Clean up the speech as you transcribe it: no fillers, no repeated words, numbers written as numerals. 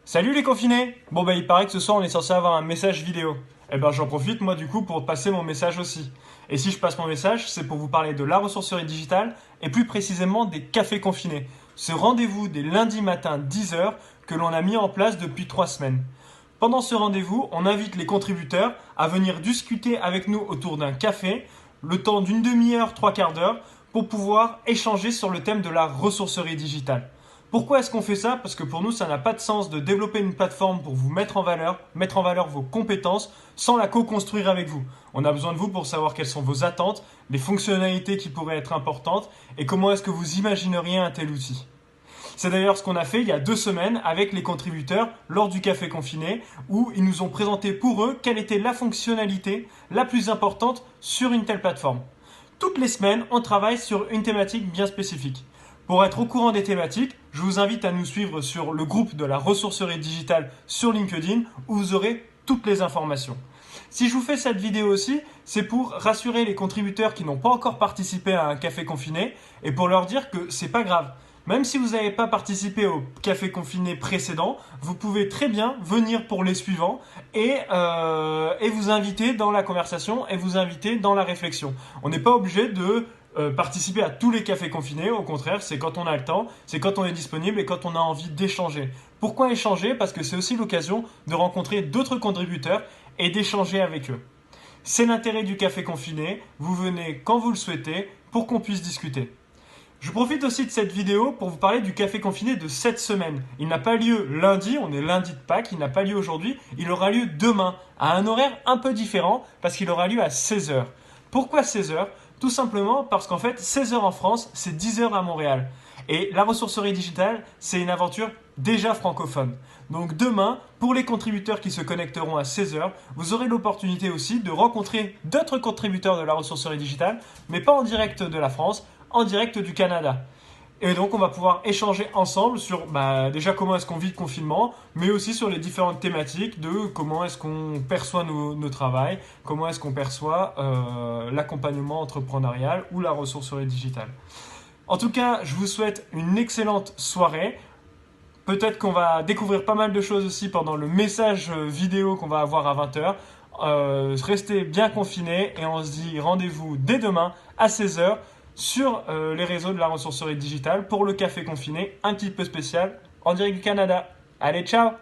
Salut les confinés! Bon bah il paraît que ce soir on est censé avoir un message vidéo. Eh ben j'en profite moi du coup pour passer mon message aussi. Et si je passe mon message, c'est pour vous parler de la ressourcerie digitale et plus précisément des cafés confinés. Ce rendez-vous des lundis matins 10 h que l'on a mis en place depuis 3 semaines. Pendant ce rendez-vous, on invite les contributeurs à venir discuter avec nous autour d'un café, le temps d'une demi-heure, trois quarts d'heure, pour pouvoir échanger sur le thème de la ressourcerie digitale. Pourquoi est-ce qu'on fait ça? Parce que pour nous, ça n'a pas de sens de développer une plateforme pour vous mettre en valeur vos compétences sans la co-construire avec vous. On a besoin de vous pour savoir quelles sont vos attentes, les fonctionnalités qui pourraient être importantes et comment est-ce que vous imagineriez un tel outil. C'est d'ailleurs ce qu'on a fait il y a 2 semaines avec les contributeurs lors du café confiné où ils nous ont présenté pour eux quelle était la fonctionnalité la plus importante sur une telle plateforme. Toutes les semaines, on travaille sur une thématique bien spécifique. Pour être au courant des thématiques, je vous invite à nous suivre sur le groupe de la ressourcerie digitale sur LinkedIn où vous aurez toutes les informations. Si je vous fais cette vidéo aussi, c'est pour rassurer les contributeurs qui n'ont pas encore participé à un café confiné et pour leur dire que c'est pas grave. Même si vous n'avez pas participé au café confiné précédent, vous pouvez très bien venir pour les suivants et vous inviter dans la conversation et vous inviter dans la réflexion. On n'est pas obligé de participer à tous les cafés confinés, au contraire, c'est quand on a le temps, c'est quand on est disponible et quand on a envie d'échanger. Pourquoi échanger? Parce que c'est aussi l'occasion de rencontrer d'autres contributeurs et d'échanger avec eux. C'est l'intérêt du café confiné, vous venez quand vous le souhaitez pour qu'on puisse discuter. Je profite aussi de cette vidéo pour vous parler du café confiné de cette semaine. Il n'a pas lieu lundi, on est lundi de Pâques, il n'a pas lieu aujourd'hui, il aura lieu demain, à un horaire un peu différent parce qu'il aura lieu à 16 h. Pourquoi 16 h? Tout simplement parce qu'en fait 16 h en France, c'est 10 h à Montréal. Et la ressourcerie digitale, c'est une aventure déjà francophone. Donc demain, pour les contributeurs qui se connecteront à 16 h, vous aurez l'opportunité aussi de rencontrer d'autres contributeurs de la ressourcerie digitale, mais pas en direct de la France, en direct du Canada. Et donc on va pouvoir échanger ensemble sur déjà comment est-ce qu'on vit le confinement, mais aussi sur les différentes thématiques de comment est-ce qu'on perçoit nos travails, comment est-ce qu'on perçoit l'accompagnement entrepreneurial ou la ressourcerie digitale. En tout cas, je vous souhaite une excellente soirée. Peut-être qu'on va découvrir pas mal de choses aussi pendant le message vidéo qu'on va avoir à 20 h. Restez bien confinés et on se dit rendez-vous dès demain à 16 h sur les réseaux de la ressourcerie digitale pour le café confiné, un petit peu spécial en direct du Canada. Allez, ciao!